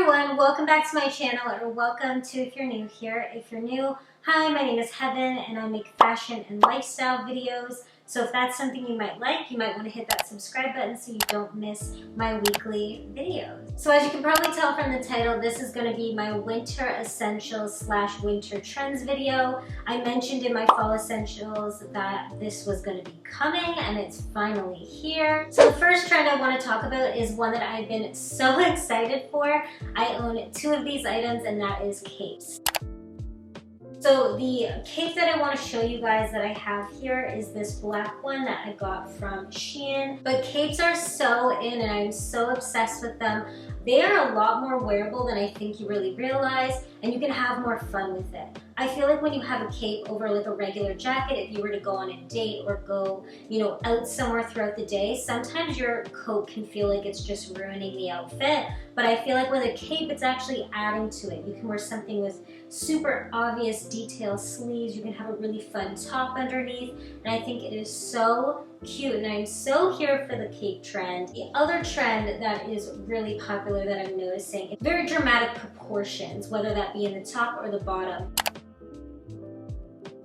everyone, welcome back to my channel, or welcome to if you're new here. If you're new, hi, my name is Heaven and I make fashion and lifestyle videos. So if that's something you might like, you might want to hit that subscribe button so you don't miss my weekly videos. So as you can probably tell from the title, this is going to be my winter essentials / winter trends video. I mentioned in my fall essentials that this was going to be coming and it's finally here. So the first trend I want to talk about is one that I've been so excited for. I own 2 of these items and that is capes. So the cape that I want to show you guys that I have here is this black one that I got from Shein. But capes are so in and I'm so obsessed with them. They are a lot more wearable than I think you really realize, and you can have more fun with it. I feel like when you have a cape over like a regular jacket, if you were to go on a date or go, out somewhere throughout the day, sometimes your coat can feel like it's just ruining the outfit. But I feel like with a cape, it's actually adding to it. You can wear something with super obvious detailed sleeves. You can have a really fun top underneath. And I think it is so cute, and I'm so here for the cape trend. The other trend that is really popular that I'm noticing is very dramatic proportions, whether that be in the top or the bottom.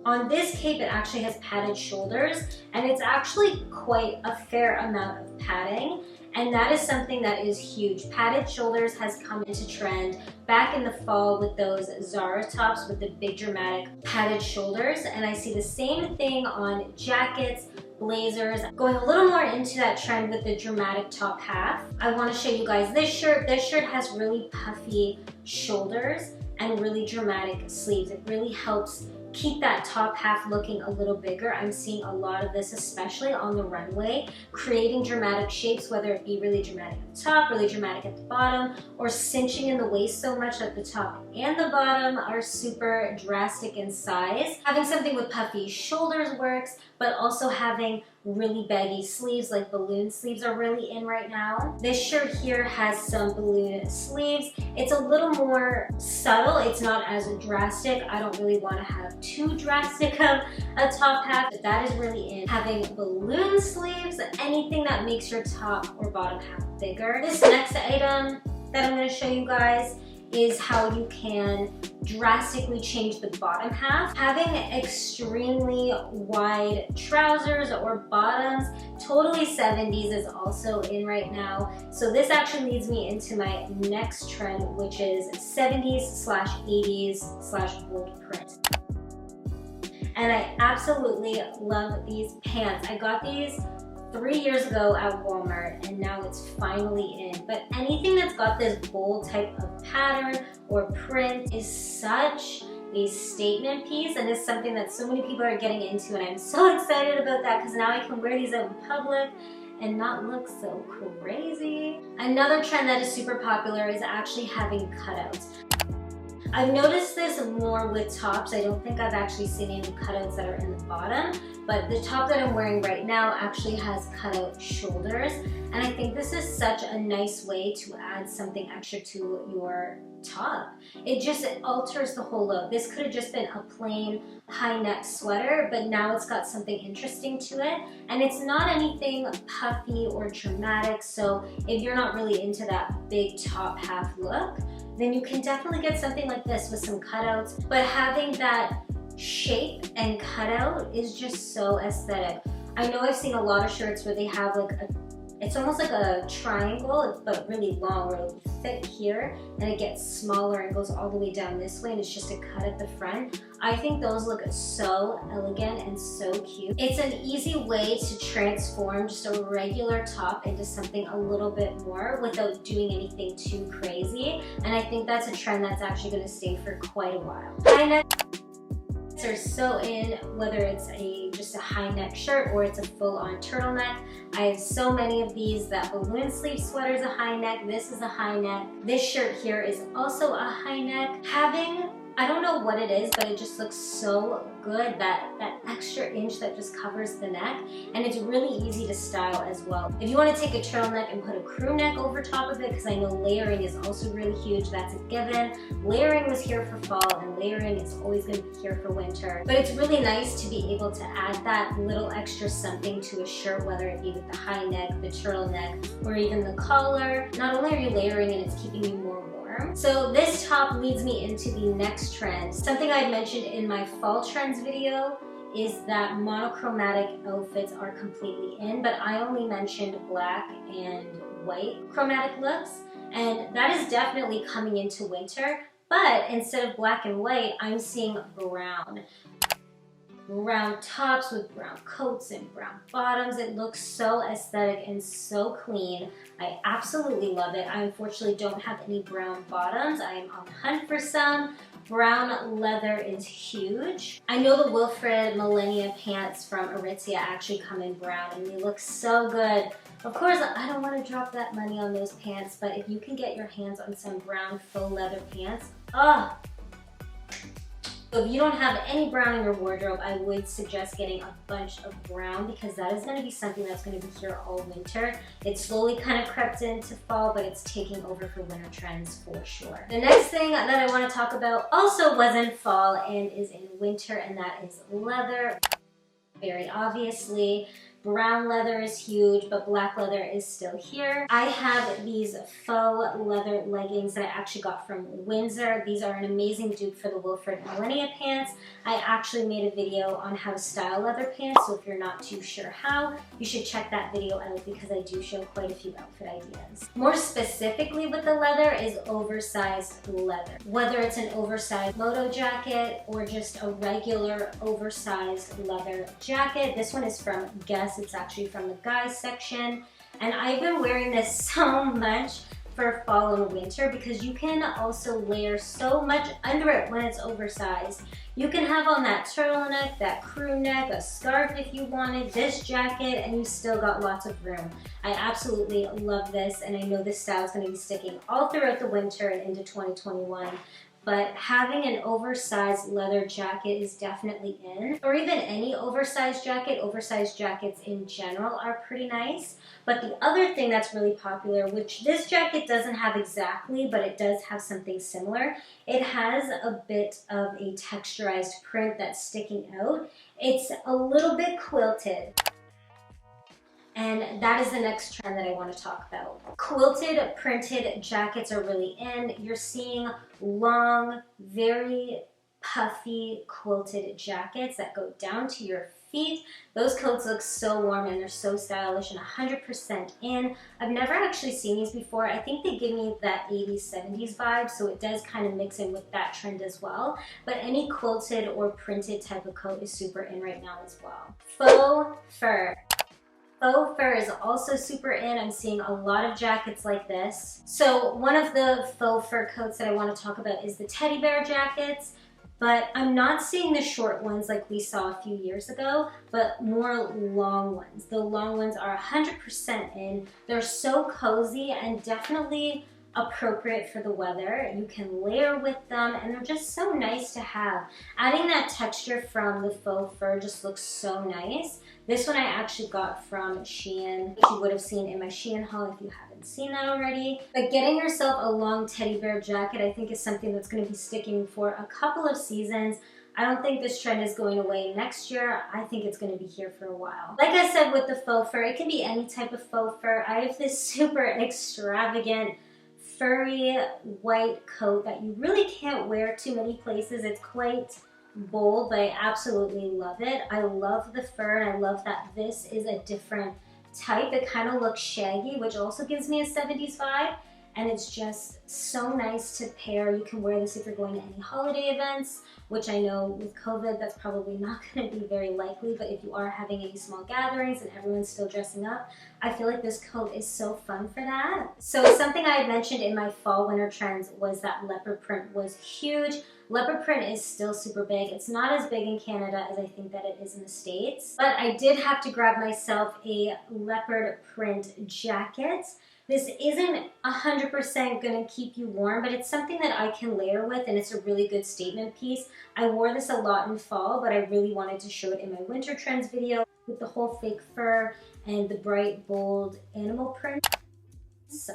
On this cape, it actually has padded shoulders, and it's actually quite a fair amount of padding, and that is something that is huge. Padded shoulders has come into trend back in the fall with those Zara tops with the big dramatic padded shoulders, and I see the same thing on jackets, blazers, going a little more into that trend with the dramatic top half. I want to show you guys this shirt. This shirt has really puffy shoulders and really dramatic sleeves. It really helps keep that top half looking a little bigger. I'm seeing a lot of this, especially on the runway, creating dramatic shapes, whether it be really dramatic at the top, really dramatic at the bottom, or cinching in the waist so much that the top and the bottom are super drastic in size. Having something with puffy shoulders works, but also having really baggy sleeves, like balloon sleeves are really in right now. This shirt here has some balloon sleeves. It's a little more subtle. It's not as drastic. I don't really want to have too drastic of a top half, but that is really in. Having balloon sleeves, anything that makes your top or bottom half bigger. This next item that I'm going to show you guys is how you can drastically change the bottom half. Having extremely wide trousers or bottoms, totally 70s is also in right now. So this actually leads me into my next trend, which is 70s / 80s / bold print. And I absolutely love these pants. I got these 3 years ago at Walmart, and now it's finally in. But anything that's got this bold type of pattern or print is such a statement piece, and it's something that so many people are getting into, and I'm so excited about that because now I can wear these out in public and not look so crazy. Another trend that is super popular is actually having cutouts. I've noticed this more with tops. I don't think I've actually seen any cutouts that are in the bottom, but the top that I'm wearing right now actually has cutout shoulders, and I think this is such a nice way to add something extra to your top. It alters the whole look. This could have just been a plain high neck sweater, but now it's got something interesting to it, and it's not anything puffy or dramatic, so if you're not really into that big top half look, then you can definitely get something like this with some cutouts. But having that shape and cutout is just so aesthetic. I know I've seen a lot of shirts where they have like it's almost like a triangle, but really long, where it'll be thick here and it gets smaller and goes all the way down this way, and it's just a cut at the front. I think those look so elegant and so cute. It's an easy way to transform just a regular top into something a little bit more without doing anything too crazy, and I think that's a trend that's actually going to stay for quite a while. High neck are so in, whether it's just a high neck shirt or it's a full-on turtleneck. I have so many of these. That balloon sleeve sweater is a high neck. This is a high neck. This shirt here is also a high neck. I don't know what it is, but it just looks so good, that extra inch that just covers the neck, and it's really easy to style as well. If you want to take a turtleneck and put a crew neck over top of it, because I know layering is also really huge, that's a given. Layering was here for fall, and layering is always going to be here for winter. But it's really nice to be able to add that little extra something to a shirt, whether it be with the high neck, the turtleneck, or even the collar. Not only are you layering and it's keeping you more warm, So this top leads me into the next trend. Something I mentioned in my fall trends video is that monochromatic outfits are completely in, but I only mentioned black and white chromatic looks, and that is definitely coming into winter. But instead of black and white, I'm seeing brown. Brown tops with brown coats and brown bottoms. It looks so aesthetic and so clean. I absolutely love it. I unfortunately don't have any brown bottoms. I am on the hunt for some. Brown leather is huge. I know the Wilfred Millennia pants from Aritzia actually come in brown and they look so good. Of course, I don't want to drop that money on those pants, but if you can get your hands on some brown faux leather pants, oh! So if you don't have any brown in your wardrobe, I would suggest getting a bunch of brown because that is going to be something that's going to be here all winter. It's slowly kind of crept into fall, but it's taking over for winter trends for sure. The next thing that I want to talk about also was in fall and is in winter, and that is leather. Very obviously. Brown leather is huge, but black leather is still here. I have these faux leather leggings that I actually got from Windsor. These are an amazing dupe for the Wilfred Millennia pants. I actually made a video on how to style leather pants, so if you're not too sure how, you should check that video out because I do show quite a few outfit ideas. More specifically with the leather is oversized leather. Whether it's an oversized moto jacket or just a regular oversized leather jacket. This one is from Guess. It's actually from the guys section, and I've been wearing this so much for fall and winter because you can also layer so much under it when it's oversized. You can have on that turtleneck, that crew neck, a scarf if you wanted, this jacket, and you still got lots of room. I absolutely love this, and I know this style is going to be sticking all throughout the winter and into 2021. But having an oversized leather jacket is definitely in. Or even any oversized jacket. Oversized jackets in general are pretty nice. But the other thing that's really popular, which this jacket doesn't have exactly, but it does have something similar, it has a bit of a texturized print that's sticking out. It's a little bit quilted. And that is the next trend that I want to talk about. Quilted printed jackets are really in. You're seeing long, very puffy quilted jackets that go down to your feet. Those coats look so warm and they're so stylish and 100% in. I've never actually seen these before. I think they give me that 80s, 70s vibe, so it does kind of mix in with that trend as well. But any quilted or printed type of coat is super in right now as well. Faux fur. Faux fur is also super in. I'm seeing a lot of jackets like this. So one of the faux fur coats that I want to talk about is the teddy bear jackets, but I'm not seeing the short ones like we saw a few years ago, but more long ones. The long ones are 100% in. They're so cozy and definitely appropriate for the weather. You can layer with them and they're just so nice to have. Adding that texture from the faux fur just looks so nice. This one I actually got from Shein, which you would have seen in my Shein haul if you haven't seen that already. But getting yourself a long teddy bear jacket I think is something that's going to be sticking for a couple of seasons. I don't think this trend is going away next year. I think it's going to be here for a while. Like I said with the faux fur, it can be any type of faux fur. I have this super extravagant furry white coat that you really can't wear too many places. It's quite bold, but I absolutely love it. I love the fur and I love that this is a different type. It kind of looks shaggy, which also gives me a 70s vibe, and it's just so nice to pair. You can wear this if you're going to any holiday events, which I know with COVID that's probably not going to be very likely, but if you are having any small gatherings and everyone's still dressing up, I feel like this coat is so fun for that. So something I had mentioned in my fall winter trends was that leopard print was huge. Leopard print is still super big. It's not as big in Canada as I think that it is in the States, but I did have to grab myself a leopard print jacket. This isn't 100% gonna keep you warm, but it's something that I can layer with and it's a really good statement piece. I wore this a lot in fall, but I really wanted to show it in my winter trends video with the whole fake fur and the bright, bold animal print.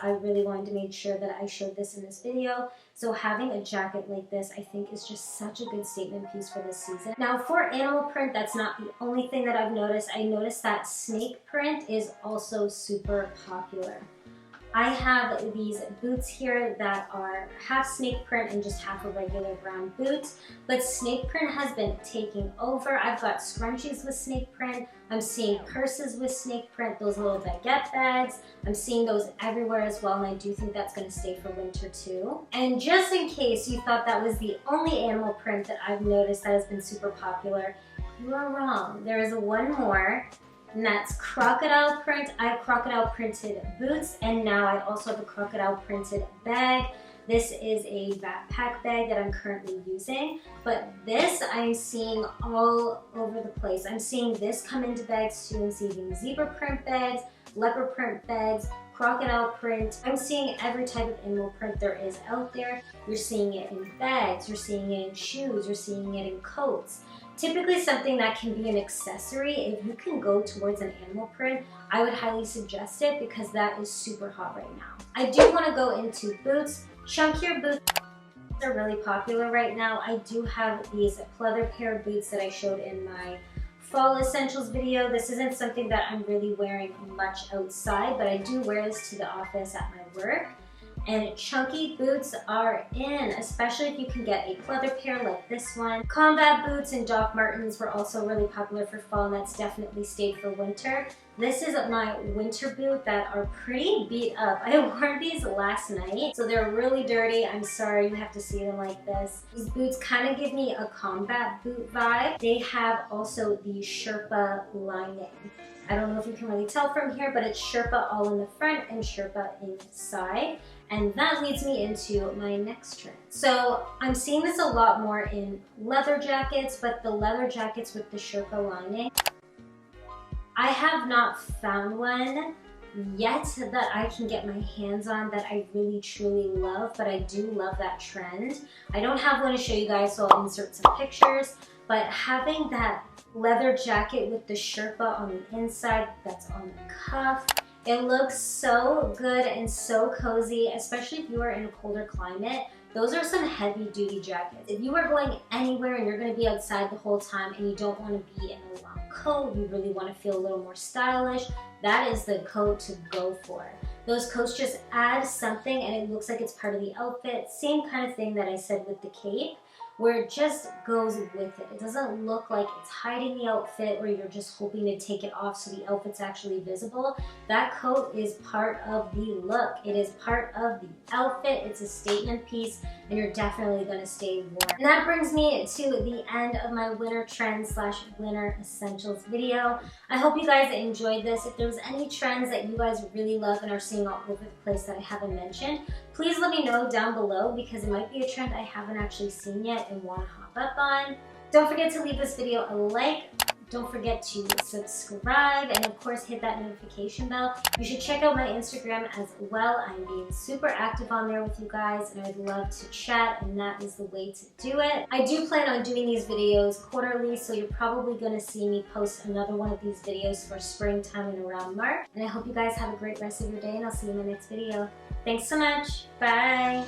I really wanted to make sure that I showed this in this video. So having a jacket like this, I think is just such a good statement piece for this season. Now for animal print, that's not the only thing that I've noticed. I noticed that snake print is also super popular. I have these boots here that are half snake print and just half a regular brown boot, but snake print has been taking over. I've got scrunchies with snake print. I'm seeing purses with snake print, those little baguette bags. I'm seeing those everywhere as well, and I do think that's going to stay for winter too. And just in case you thought that was the only animal print that I've noticed that has been super popular, you are wrong. There is one more, and that's crocodile print. I have crocodile printed boots, and now I also have a crocodile printed bag. This is a backpack bag that I'm currently using, but this I'm seeing all over the place. I'm seeing this come into bags too. I'm seeing zebra print bags, leopard print bags, crocodile print. I'm seeing every type of animal print there is out there. You're seeing it in bags, you're seeing it in shoes, you're seeing it in coats. Typically something that can be an accessory. If you can go towards an animal print, I would highly suggest it because that is super hot right now. I do want to go into boots. Chunkier boots are really popular right now. I do have these pleather pair of boots that I showed in my fall essentials video. This isn't something that I'm really wearing much outside, but I do wear this to the office at my work. And chunky boots are in, especially if you can get a pleather pair like this one. Combat boots and Doc Martens were also really popular for fall, and that's definitely stayed for winter. This is my winter boot that are pretty beat up. I wore these last night, so they're really dirty. I'm sorry you have to see them like this. These boots kind of give me a combat boot vibe. They have also the Sherpa lining. I don't know if you can really tell from here, but it's Sherpa all in the front and Sherpa inside. And that leads me into my next trend. So I'm seeing this a lot more in leather jackets, but the leather jackets with the Sherpa lining. I have not found one yet that I can get my hands on that I really truly love, but I do love that trend. I don't have one to show you guys, so I'll insert some pictures, but having that leather jacket with the Sherpa on the inside that's on the cuff, it looks so good and so cozy, especially if you are in a colder climate. Those are some heavy duty jackets. If you are going anywhere and you're gonna be outside the whole time and you don't wanna be in a long coat, you really wanna feel a little more stylish, that is the coat to go for. Those coats just add something and it looks like it's part of the outfit. Same kind of thing that I said with the cape, where it just goes with it. It doesn't look like it's hiding the outfit or you're just hoping to take it off so the outfit's actually visible. That coat is part of the look. It is part of the outfit. It's a statement piece and you're definitely gonna stay warm. And that brings me to the end of my winter trends / winter essentials video. I hope you guys enjoyed this. If there's any trends that you guys really love and are seeing all over the place that I haven't mentioned, please let me know down below because it might be a trend I haven't actually seen yet and want to hop up on. Don't forget to leave this video a like. Don't forget to subscribe and of course hit that notification bell. You should check out my Instagram as well. I'm being super active on there with you guys and I'd love to chat, and that is the way to do it. I do plan on doing these videos quarterly, so you're probably going to see me post another one of these videos for springtime and around March. And I hope you guys have a great rest of your day and I'll see you in my next video. Thanks so much. Bye.